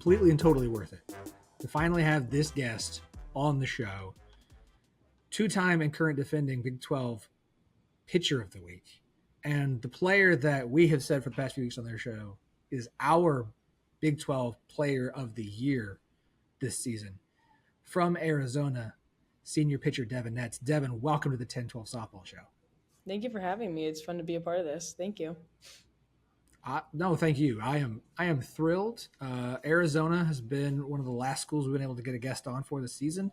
completely and totally worth it to finally have this guest on the show, two-time and current defending Big 12 Pitcher of the Week. And the player that we have said for the past few weeks on their show is our Big 12 Player of the Year this season. From Arizona, senior pitcher Devyn Netz. Devyn, welcome to the 1012 Softball Show. Thank you for having me. It's fun to be a part of this. Thank you. No, thank you. I am thrilled. Arizona has been one of the last schools we've been able to get a guest on for this season.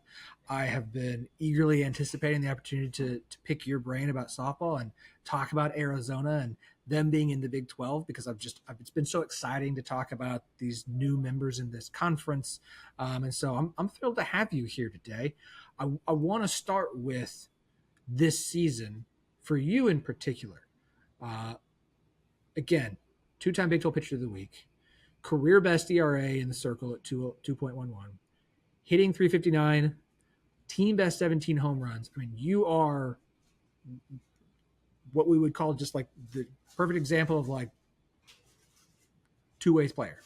I have been eagerly anticipating the opportunity to pick your brain about softball and talk about Arizona and them being in the Big 12 because it's been so exciting to talk about these new members in this conference. And so I'm thrilled to have you here today. I want to start with this season for you in particular. Again, two-time Big 12 Pitcher of the Week, career best ERA in the circle at 2.11, hitting .359, team best 17 home runs. I mean, you are what we would call just like the perfect example of like two-ways player.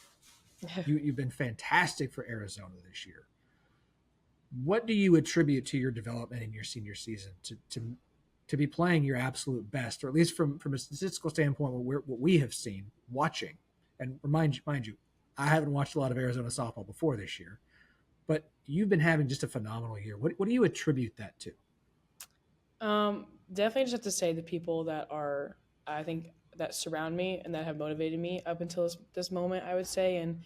You've been fantastic for Arizona this year. What do you attribute to your development in your senior season to be playing your absolute best, or at least from a statistical standpoint, what we have seen watching? And mind you, I haven't watched a lot of Arizona softball before this year, but you've been having just a phenomenal year. What do you attribute that to? Definitely just have to say the people that surround me and that have motivated me up until this moment, I would say. And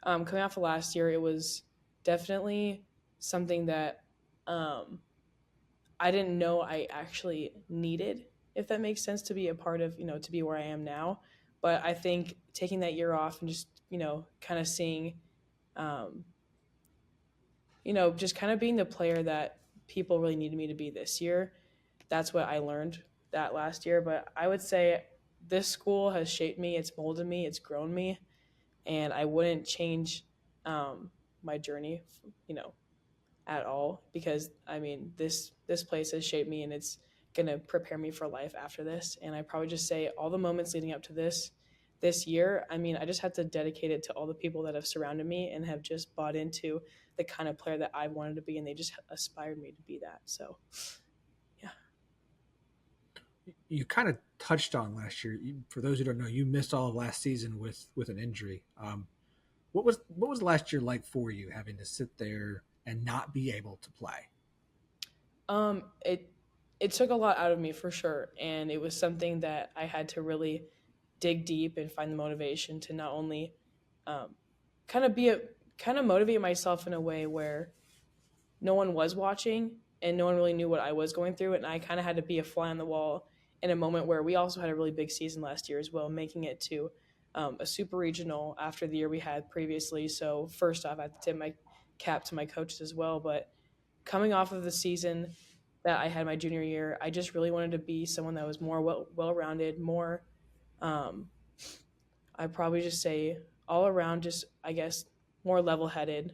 coming off of last year, it was definitely something that I didn't know I actually needed, if that makes sense, to be a part of, to be where I am now. But I think taking that year off and just, kind of seeing, just kind of being the player that people really needed me to be this year, that's what I learned that last year. But I would say this school has shaped me, it's molded me, it's grown me, and I wouldn't change my journey, at all, because I mean this place has shaped me and it's gonna prepare me for life after this. And I probably just say all the moments leading up to this year, I mean, I just have to dedicate it to all the people that have surrounded me and have just bought into the kind of player that I wanted to be, and they just aspired me to be that. So yeah. You kind of touched on last year. For those who don't know, you missed all of last season with an injury. What was last year like for you, having to sit there and not be able to play? It took a lot out of me for sure, and it was something that I had to really dig deep and find the motivation to not only kind of motivate myself in a way where no one was watching and no one really knew what I was going through, and I kind of had to be a fly on the wall in a moment where we also had a really big season last year as well, making it to a super regional after the year we had previously. So first off, I have to tip my cap to my coaches as well. But coming off of the season that I had my junior year, I just really wanted to be someone that was more well-rounded, more, I'd probably just say all around, just, I guess, more level-headed,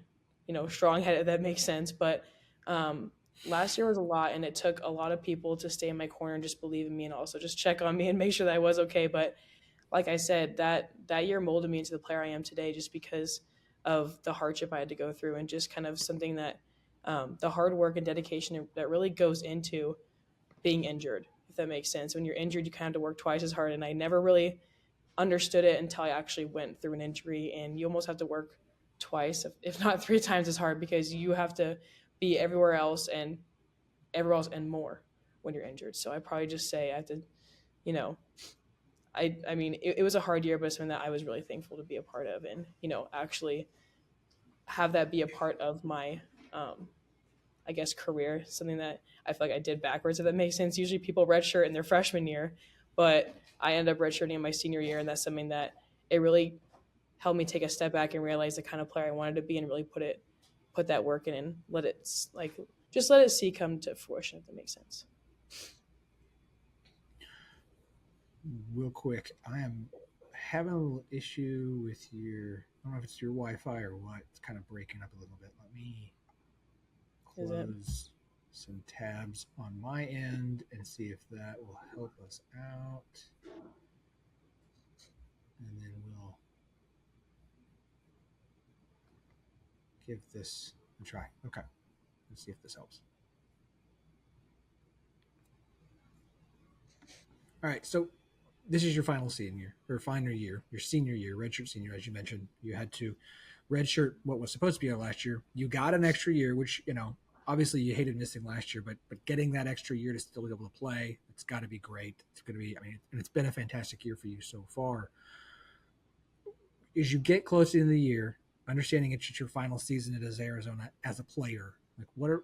strong-headed, that makes sense. But last year was a lot, and it took a lot of people to stay in my corner and just believe in me and also just check on me and make sure that I was okay. But like I said, that year molded me into the player I am today, just because of the hardship I had to go through, and just kind of something that the hard work and dedication that really goes into being injured, if that makes sense. When you're injured, you kind of have to work twice as hard, and I never really understood it until I actually went through an injury, and you almost have to work twice, if not three times as hard, because you have to be everywhere else and more when you're injured. So I probably just say I have to, I mean, it was a hard year, but it's something that I was really thankful to be a part of, and, actually have that be a part of my, I guess, career, something that I feel like I did backwards, if that makes sense. Usually people redshirt in their freshman year, but I ended up redshirting in my senior year, and that's something that it really helped me take a step back and realize the kind of player I wanted to be, and really put that work in and let it see come to fruition, if that makes sense. Real quick, I am having a little issue with I don't know if it's your Wi-Fi or what. It's kind of breaking up a little bit. Let me close some tabs on my end and see if that will help us out. And then give this a try. Okay, let's see if this helps. All right, so this is your final senior or final year, your senior year, redshirt senior, as you mentioned. You had to redshirt what was supposed to be your last year. You got an extra year, which obviously you hated missing last year, but getting that extra year to still be able to play, it's got to be great. It's going to be, I mean, and it's been a fantastic year for you so far. As you get closer to the year, understanding it's just your final season at Arizona as a player, like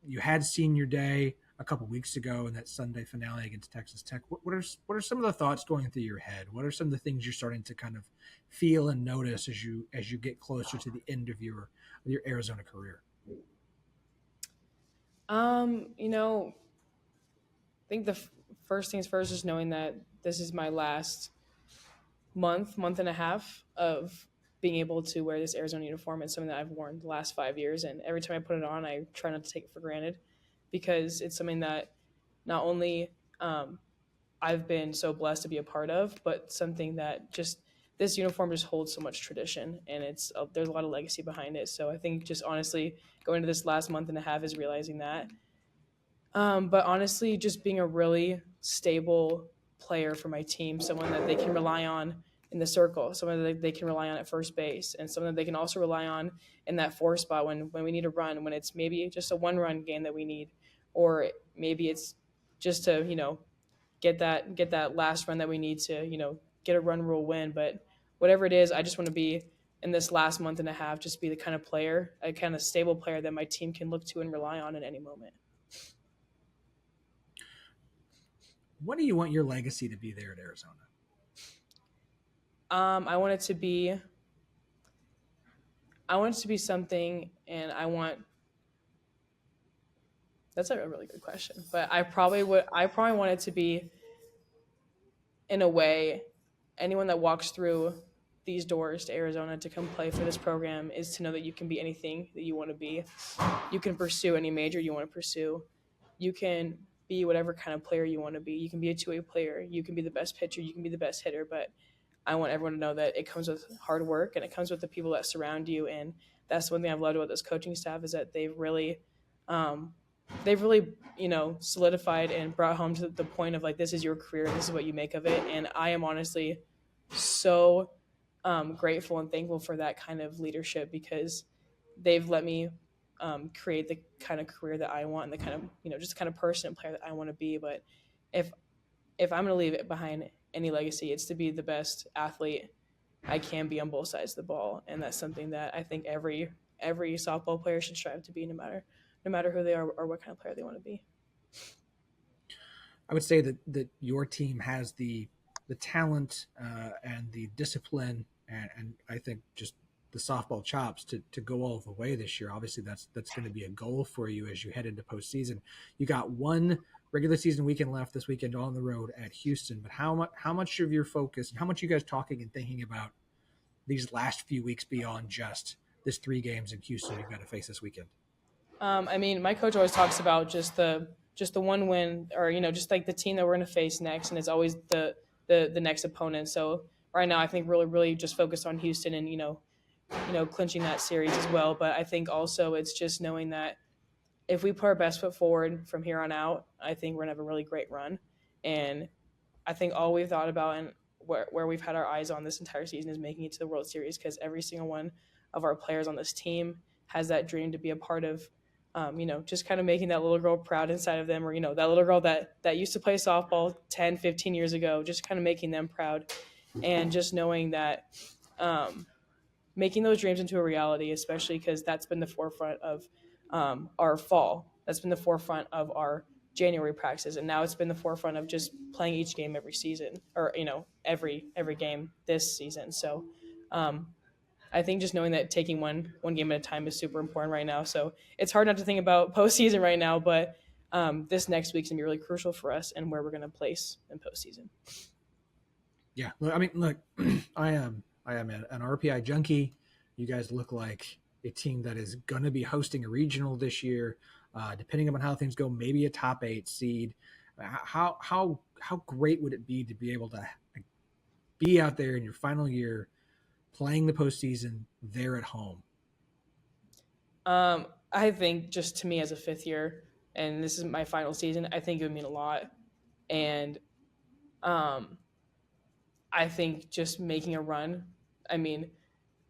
you had senior day a couple weeks ago in that Sunday finale against Texas Tech. What are some of the thoughts going through your head? What are some of the things you're starting to kind of feel and notice as you get closer to the end of your Arizona career? I think the first things first is knowing that this is my last month and a half of being able to wear this Arizona uniform. It's something that I've worn the last 5 years, and every time I put it on, I try not to take it for granted because it's something that not only I've been so blessed to be a part of, but something that just this uniform just holds so much tradition, and there's a lot of legacy behind it. So I think just honestly going to this last month and a half is realizing that. But honestly, just being a really stable player for my team, someone that they can rely on in the circle, someone that they can rely on at first base, and someone that they can also rely on in that four spot when we need a run, when it's maybe just a one-run game that we need, or maybe it's just to get that last run that we need to get a run rule win. But whatever it is, I just want to be in this last month and a half, just be the kind of player, a kind of stable player that my team can look to and rely on at any moment. What do you want your legacy to be there at Arizona? I want it to be. I want it to be something, and I want. That's a really good question, but I probably would. I probably want it to be, in a way, anyone that walks through these doors to Arizona to come play for this program is to know that you can be anything that you want to be. You can pursue any major you want to pursue. You can be whatever kind of player you want to be. You can be a two-way player. You can be the best pitcher. You can be the best hitter. But I want everyone to know that it comes with hard work and it comes with the people that surround you. And that's one thing I've loved about this coaching staff is that um, they've really, solidified and brought home to the point of like, this is your career. This is what you make of it. And I am honestly so grateful and thankful for that kind of leadership because they've let me create the kind of career that I want and the kind of just the kind of person and player that I want to be. But if I'm going to leave it behind any legacy, it's to be the best athlete I can be on both sides of the ball, and that's something that I think every softball player should strive to be, no matter who they are or what kind of player they want to be. I would say that your team has the talent and the discipline and I think just the softball chops to go all the way this year. Obviously, that's going to be a goal for you as you head into postseason. You got one regular season weekend left this weekend on the road at Houston, but how much of your focus and how much you guys talking and thinking about these last few weeks beyond just this 3 games in Houston you've got to face this weekend? I mean, my coach always talks about just the one win, or just like the team that we're going to face next, and it's always the next opponent. So right now, I think really just focused on Houston and clinching that series as well. But I think also it's just knowing that if we put our best foot forward from here on out, I think we're gonna have a really great run. And I think all we've thought about and where we've had our eyes on this entire season is making it to the World Series because every single one of our players on this team has that dream to be a part of. Just kind of making that little girl proud inside of them, or that little girl that used to play softball 10, 15 years ago, just kind of making them proud, and just knowing that making those dreams into a reality, especially because that's been the forefront of our fall. That's been the forefront of our January practices, and now it's been the forefront of just playing each game every season, or every game this season. So I think just knowing that taking one game at a time is super important right now. So it's hard not to think about postseason right now, but this next week's gonna be really crucial for us and where we're gonna place in postseason. Yeah, I mean, look, I am an RPI junkie. You guys look like a team that is going to be hosting a regional this year. Depending on how things go, maybe a top 8 seed. How great would it be to be able to be out there in your final year, playing the postseason there at home? I think just to me as a fifth year, and this is my final season, I think it would mean a lot. And um, I think just making a run. I mean,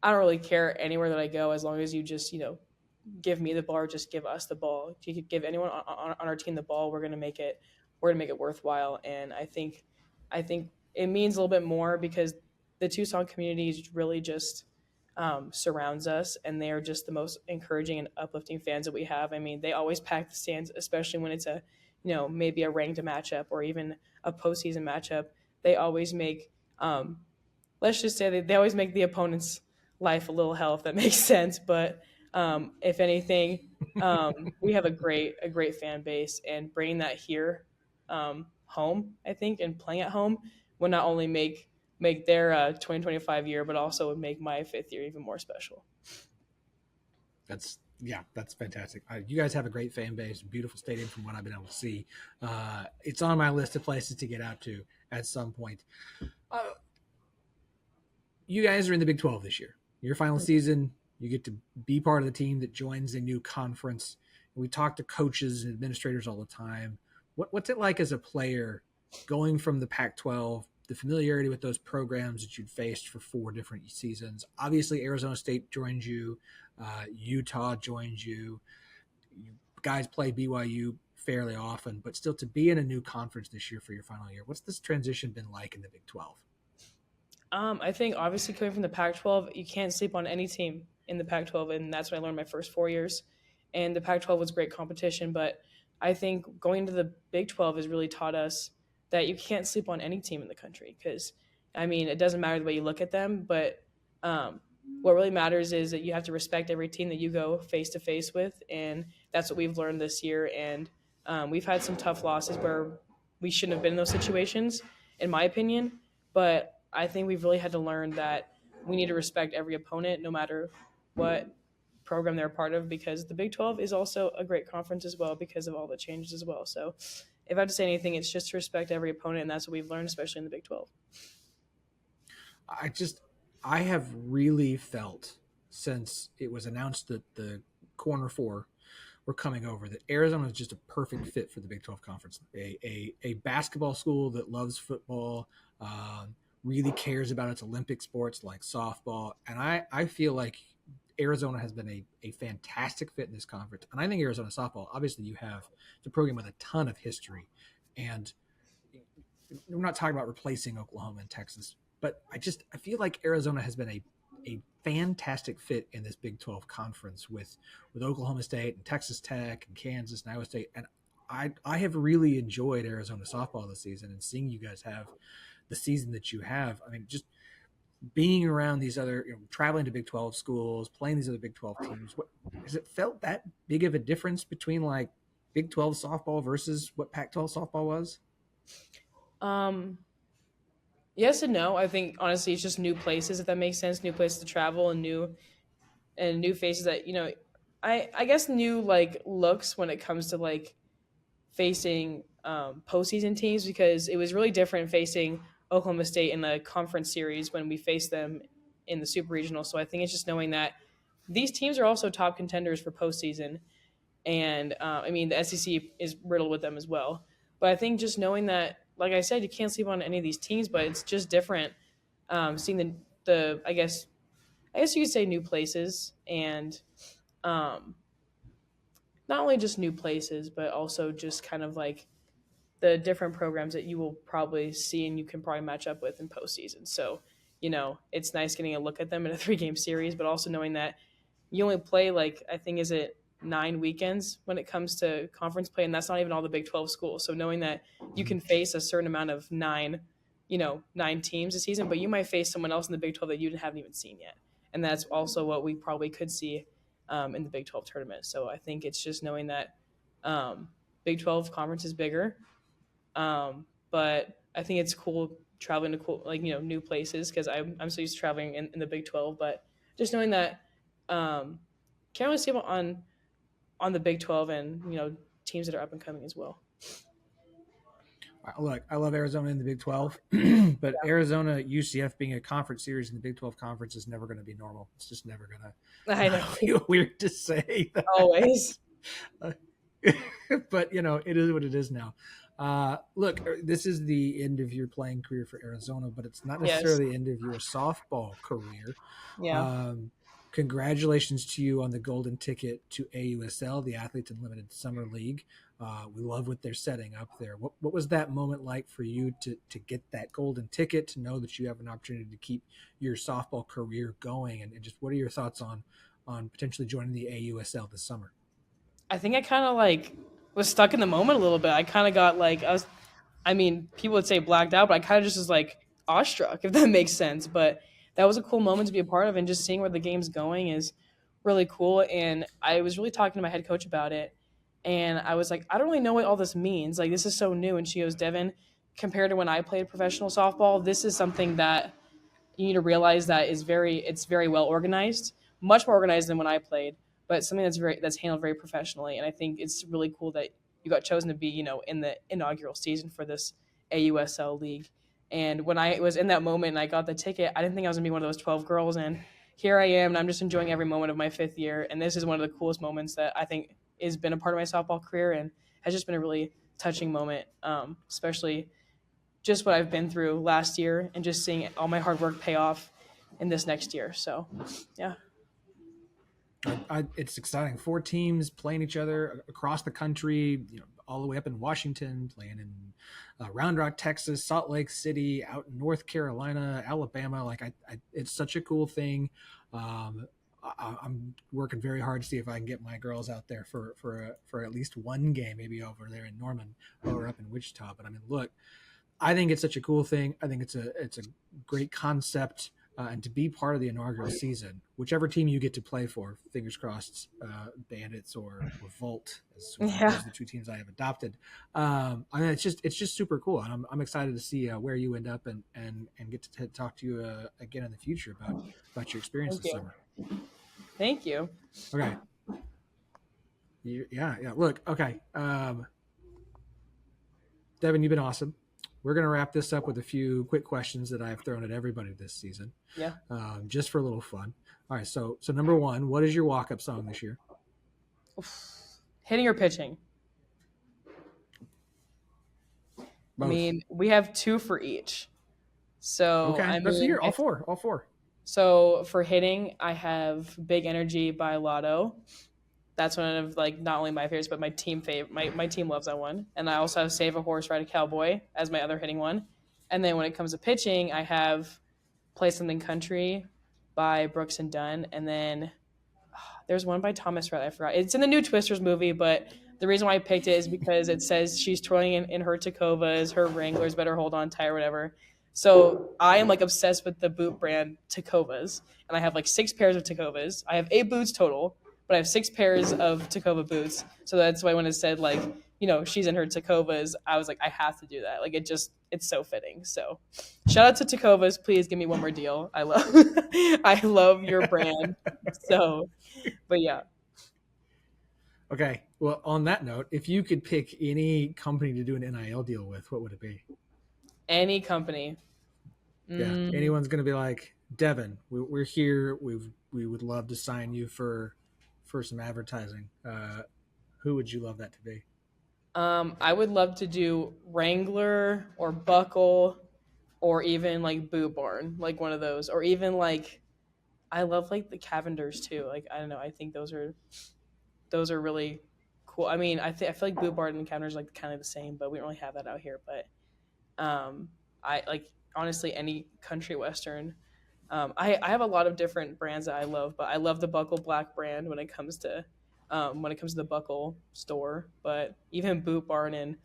I don't really care anywhere that I go as long as you just give me the ball or just give us the ball. If you could give anyone on our team the ball, we're gonna make it worthwhile. And I think it means a little bit more because the Tucson community really just surrounds us, and they are just the most encouraging and uplifting fans that we have. I mean, they always pack the stands, especially when it's a maybe a ranked matchup or even a postseason matchup. They always make let's just say they always make the opponent's life a little hell, if that makes sense. But if anything, we have a great fan base, and bringing that here home, I think, and playing at home will not only make their 2025 year, but also would make my fifth year even more special. That's fantastic. You guys have a great fan base, beautiful stadium from what I've been able to see. It's on my list of places to get out to at some point. Uh, you guys are in the Big 12 this year. Your final season, you get to be part of the team that joins a new conference. We talk to coaches and administrators all the time. What's it like as a player going from the Pac-12, the familiarity with those programs that you'd faced for 4 different seasons? Obviously, Arizona State joins you, Utah joins you. You guys play BYU fairly often, but still to be in a new conference this year for your final year, what's this transition been like in the Big 12? I think obviously coming from the Pac-12, you can't sleep on any team in the Pac-12, and that's what I learned my first 4 years. And the Pac-12 was great competition, but I think going to the Big 12 has really taught us that you can't sleep on any team in the country because, I mean, it doesn't matter the way you look at them, but um, what really matters is that you have to respect every team that you go face to face with, and that's what we've learned this year. And we've had some tough losses where we shouldn't have been in those situations, in my opinion, but I think we've really had to learn that we need to respect every opponent, no matter what program they're a part of, because the Big 12 is also a great conference as well because of all the changes as well. So, if I have to say anything, it's just to respect every opponent, and that's what we've learned, especially in the Big 12. I just I have really felt since it was announced that the corner four were coming over that Arizona is just a perfect fit for the Big 12 conference. A basketball school that loves football, really cares about its Olympic sports like softball, and I feel like Arizona has been a fantastic fit in this conference. And I think Arizona softball, obviously, you have the program with a ton of history, and we're not talking about replacing Oklahoma and Texas, but I feel like Arizona has been a fantastic fit in this Big 12 conference with Oklahoma State and Texas Tech and Kansas and Iowa State. And I have really enjoyed Arizona softball this season, and seeing you guys have the season that you have. I mean, just being around these other, traveling to Big 12 schools, playing these other Big 12 teams. What has it felt that big of a difference between like Big 12 softball versus what Pac-12 softball was? Um, yes and no. I think honestly, it's just new places, if that makes sense. New places to travel and new faces that I guess new like looks when it comes to like facing postseason teams because it was really different facing Oklahoma State in the conference series when we faced them in the Super Regional. So I think it's just knowing that these teams are also top contenders for postseason, and I mean the SEC is riddled with them as well. But I think just knowing that, like I said, you can't sleep on any of these teams, but it's just different seeing the I guess you could say new places and um, not only just new places, but also just kind of like the different programs that you will probably see and you can probably match up with in postseason. So, it's nice getting a look at them in a 3 game series, but also knowing that you only play like I think is it 9 weekends when it comes to conference play, and that's not even all the Big 12 schools. So knowing that you can face a certain amount of 9 teams a season, but you might face someone else in the Big 12 that you haven't even seen yet, and that's also what we probably could see in the Big 12 tournament. So I think it's just knowing that um, Big 12 conference is bigger, but I think it's cool traveling to cool like new places because I'm so used to traveling in the Big 12, but just knowing that can't really see on the Big 12 and teams that are up and coming as well. Look, I love Arizona in the Big 12, but Arizona UCF being a conference series in the Big 12 conference is never going to be normal. It's just never going I to know. feel weird to say that. Always. Uh, but it is what it is now. Look, this is the end of your playing career for Arizona, but it's not Yes. necessarily the end of your softball career. Yeah. Um, Congratulations to you on the golden ticket to AUSL, the Athletes Unlimited Summer League. We love what they're setting up there. What was that moment like for you to get that golden ticket, to know that you have an opportunity to keep your softball career going, and just what are your thoughts on potentially joining the AUSL this summer? I think I kind of like was stuck in the moment a little bit. I kind of got like I mean, people would say blacked out, but I kind of just was like awestruck, if that makes sense. But that was a cool moment to be a part of, and just seeing where the game's going is really cool. And I was really talking to my head coach about it, and I was like, I don't really know what all this means. Like, this is so new. And she goes, Devyn, compared to when I played professional softball, this is something that you need to realize that it's very well organized, much more organized than when I played, but something that's handled very professionally. And I think it's really cool that you got chosen to be, in the inaugural season for this AUSL league. And when I was in that moment and I got the ticket, I didn't think I was gonna be one of those 12 girls. And here I am, and I'm just enjoying every moment of my 5th year. And this is one of the coolest moments that I think has been a part of my softball career, and has just been a really touching moment, especially just what I've been through last year and just seeing all my hard work pay off in this next year. So, yeah. It's exciting. Four teams playing each other across the country, all the way up in Washington, playing in Round Rock, Texas, Salt Lake City, out in North Carolina, Alabama. It's such a cool thing. I'm working very hard to see if I can get my girls out there for at least one game, maybe over there in Norman or up in Wichita. But I mean, look, I think it's such a cool thing. I think it's a great concept, and to be part of the inaugural season, whichever team you get to play for, fingers crossed, Bandits or Volt, Yeah. those are the two teams I have adopted. I mean, it's just super cool, and I'm excited to see where you end up and get to talk to you again in the future about your experience Thank this you. summer. Thank you. Okay. Yeah, yeah. Look, okay. Devyn, you've been awesome. We're going to wrap this up with a few quick questions that I've thrown at everybody this season, Yeah. just for a little fun. All right, so number one, what is your walk-up song this year? Hitting or pitching? I Both. mean, we have two for each. So, Okay, I let's mean, hear all four. All four. so for hitting, I have Big Energy by Lotto. That's one of like not only my favorites, but my team favorite. My team loves that one. And I also have Save a Horse, Ride a Cowboy as my other hitting one. And then when it comes to pitching, I have Play Something Country by Brooks and Dunn, and then there's one by Thomas Rhett. I forgot. It's in the new Twisters movie, but the reason why I picked it is because it says she's twirling in her Tacovas, her Wranglers better hold on tight or whatever. So I am like obsessed with the boot brand Tacovas, and I have like 6 pairs of Tacovas. I have 8 boots total, but I have 6 pairs of Tacova boots. So that's why when it said like she's in her Tacovas, I was like I have to do that. Like it's so fitting. So shout out to Tacovas. Please give me one more deal. I love I love your brand. So but yeah, Okay. Well, on that note, if you could pick any company to do an NIL deal with, what would it be? any company. Yeah, Mm, anyone's going to be like, Devyn, we're here. We would love to sign you for some advertising. Who would you love that to be? I would love to do Wrangler or Buckle or even like Boot Barn, like one of those, or even like I love like the Cavenders too. Like I don't know, I think those are really cool. I mean, I feel like Boot Barn and Cavenders are like kind of the same, but we don't really have that out here. But I like honestly any country western. I have a lot of different brands that I love, but I love the Buckle Black brand when it comes to the Buckle store. But even Boot Barn and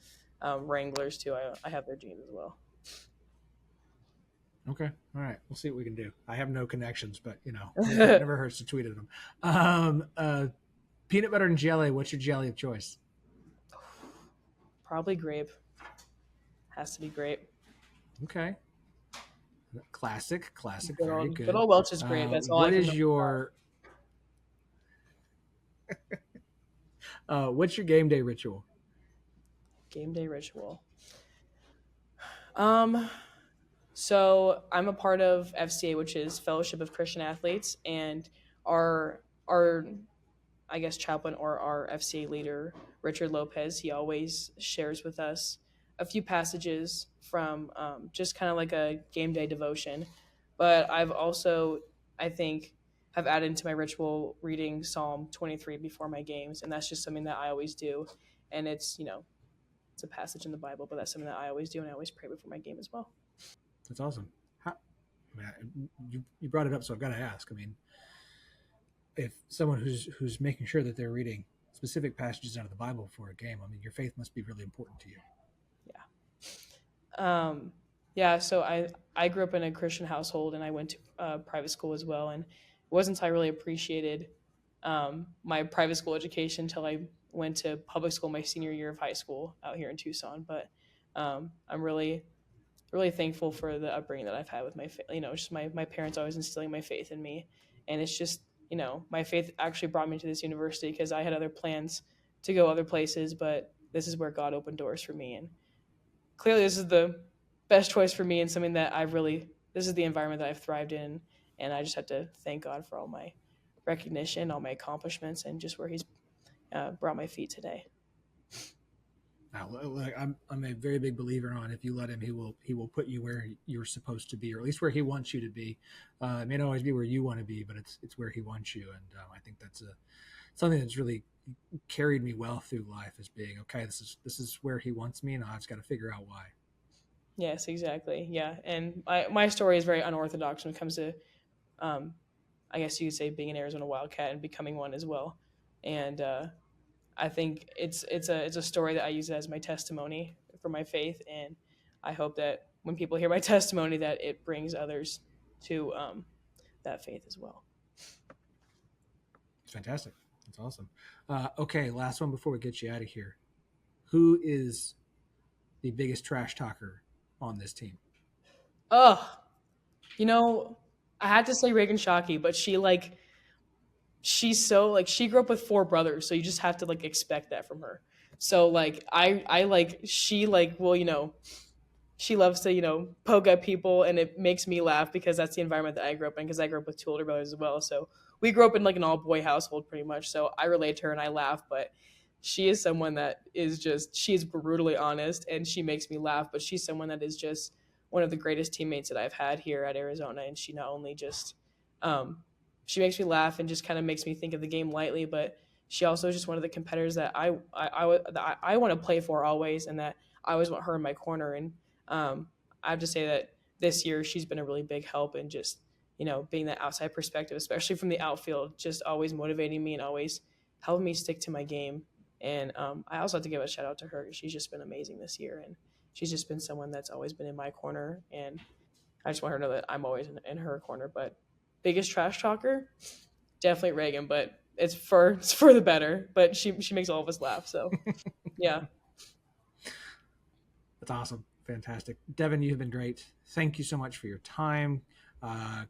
Wranglers too. I have their jeans as well. Okay, all right, we'll see what we can do. I have no connections, but never hurts to tweet at them. Peanut butter and jelly. What's your jelly of choice? Probably grape. Has to be grape. Okay, classic, Good very old, good good. old Welch's grape. That's all I What can is know. your what's your game day ritual? Game day ritual. Um, so I'm a part of FCA, which is Fellowship of Christian Athletes, and our I guess chaplain or our FCA leader, Richard Lopez, he always shares with us a few passages from just kind of like a game day devotion. But I've also, I think, have added into my ritual reading Psalm 23 before my games, and that's just something that I always do. And it's it's a passage in the Bible, but that's something that I always do, and I always pray before my game as well. That's awesome. How, you brought it up, so I've got to ask. I mean, if someone who's making sure that they're reading specific passages out of the Bible for a game, I mean, your faith must be really important to you. Um, yeah, so I grew up in a Christian household and I went to private school as well, and it wasn't until I really appreciated my private school education until I went to public school my senior year of high school out here in Tucson. But I'm really thankful for the upbringing that I've had with just my parents always instilling my faith in me, and it's just my faith actually brought me to this university because I had other plans to go other places, but this is where God opened doors for me, and clearly this is the best choice for me and something that this is the environment that I've thrived in, and I just have to thank God for all my recognition, all my accomplishments, and just where He's brought my feet today. Now, I'm a very big believer on if you let him, he will put you where you're supposed to be, or at least where he wants you to be. It may not always be where you want to be, but it's where he wants you, and I think that's something that's really carried me well through life as being okay. This is where he wants me, and I've just got to figure out why. Yes, exactly. Yeah, and my story is very unorthodox when it comes to, um, I guess you could say, being an Arizona Wildcat and becoming one as well. And I think it's a story that I use as my testimony for my faith, and I hope that when people hear my testimony, that it brings others to that faith as well. It's fantastic. That's awesome. Okay, last one before we get you out of here. Who is the biggest trash talker on this team? Oh, you know, I had to say Reagan Shockey, but she's so like she grew up with four brothers, so you just have to like expect that from her. So like I like she like well she loves to poke at people, and it makes me laugh because that's the environment that I grew up in because I grew up with two older brothers as well. So we grew up in like an all boy household pretty much. So I relate to her and I laugh, but she is someone that is just she's brutally honest and she makes me laugh, but she's someone that is just one of the greatest teammates that I've had here at Arizona, and she not only just um, she makes me laugh and just kind of makes me think of the game lightly, but she also is just one of the competitors that I want to play for always, and that I always want her in my corner. And I have to say that this year she's been a really big help in just being that outside perspective, especially from the outfield, just always motivating me and always helping me stick to my game. And I also have to give a shout out to her. She's just been amazing this year, and she's just been someone that's always been in my corner. And I just want her to know that I'm always in her corner. But biggest trash talker, definitely Reagan, but it's for the better. But she makes all of us laugh. So yeah, That's awesome. Fantastic. Devyn, you have been great. Thank you so much for your time. Uh,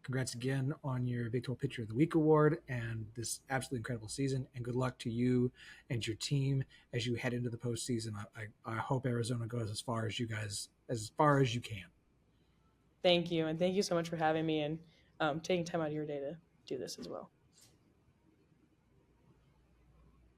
Congrats again on your Big 12 Pitcher of the Week award and this absolutely incredible season. And good luck to you and your team as you head into the postseason. I hope Arizona goes as far as you guys, as far as you can. thank you, and thank you so much for having me and taking time out of your day to do this as well.